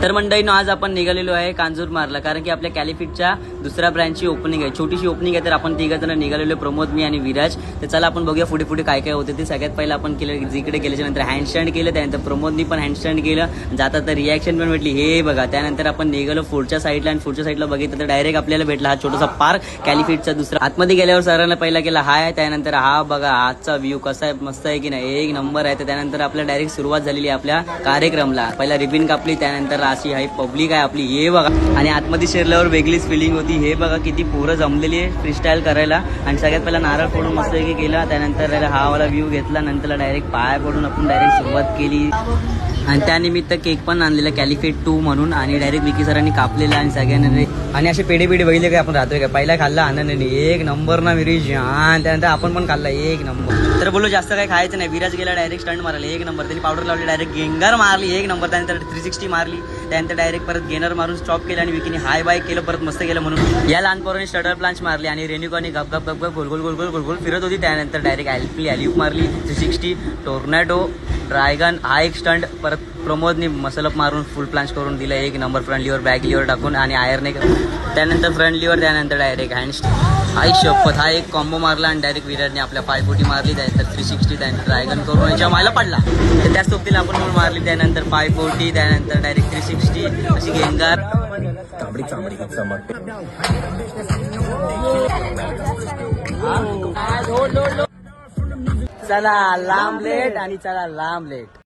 तर मंडळीनो आज आपण निघालेलो आहे कांजूर मारला, कारण की आपल्या कॅलिफिटच्या दुसऱ्या ब्रँचची ओपनिंग आहे, छोटीशी ओपनिंग आहे. तर आपण तिघ जण निघालेलो, प्रमोद, मी आणि विराज. तर चला आपण बघूया पुढे पुढे काय काय होते ते. सगळ्यात पहिला आपण केलं जिकडे गेल्याच्या नंतर हँडस्टँड केलं, त्यानंतर प्रमोदनी पण हँडस्टँड केलं, जाता तर रिॲक्शन पण भेटली, हे बघा. त्यानंतर आपण निघालो पुढच्या साईडला आणि पुढच्या साईडला बघितलं तर डायरेक्ट आपल्याला भेटला हा छोटासा पार्क कॅलिफिटचा दुसरा. आतमध्ये गेल्यावर सरांना पहिला केला हाय, त्यानंतर हा बघा आजचा व्ह्यू कसा आहे, मस्त आहे की नाही, एक नंबर आहे. तर त्यानंतर आपल्या डायरेक्ट सुरुवात झालेली आहे आपल्या कार्यक्रमला. पहिला रिबिन कापली, त्यानंतर अशी हाय पब्लिक आहे आपली, हे बघा. आणि आतमध्ये शिरल्यावर वेगळीच फिलिंग होती, हे बघा किती पोरं जमलेली आहे फ्रीस्टाईल करायला. आणि सगळ्यात पहिला नारळ फोडून मस्त केला, त्यानंतर हा वाला व्ह्यू घेतला, नंतर डायरेक्ट पाय पडून आपण डायरेक्ट सुरुवात केली. आणि त्यानिमित्त केक पण आणलेला कॅलिफिट 2 म्हणून, आणि डायरेक्ट विकी सरांनी कापलेला आणि सगळ्यांनी. आणि असे पेढे बघितले काय आपण राहतोय काय, पहिला खाल्ला आनंदाने, एक नंबर ना विरीज. त्यानंतर आपण पण खाल्ला, एक नंबर. तर बोलू जास्त काही खायचं नाही. विराज गेला डायरेक्ट स्टंट मारला, एक नंबर. त्यांनी पावडर लावली, डायरेक्ट गेंगार मारली, एक नंबर. त्यानंतर 360 मारली, त्यानंतर डायरेक्ट परत गेनर मारून स्टॉप केला आणि विकीने हाय बाय केलं, परत मस्त केलं. म्हणून या लहान पोरांनी शटर प्लांच मारली आणि रेणुकाने गप गप गप गप गोल गोल गोल गोल गोल गोल फिरत होती. त्यानंतर डायरेक्ट ॲलिप मारली, 360 टोर्नॅडो ड्रॅगन हा एक स्टंट. परत प्रमोदनी मसलअप मारून फुल प्लांच करून दिला, एक नंबर. फ्रंट लिव्हर बॅक लिव्हर टाकून आणि आयरने, त्यानंतर फ्रंट लिव्हर, त्यानंतर डायरेक्ट हँड हाय शपथ हा एक कॉम्बो मारला. आणि डायरेक्ट विराटने आपल्या 540 मारली, त्यानंतर 360, त्यानंतर ड्रॅगन करून याच्या मायला पडला, तर त्याच सोबतीला आपण पण मारली. त्यानंतर 540, त्यानंतर डायरेक्ट 360 अशी गेंगार. चला लांब लेट आणि चला लांब लेट.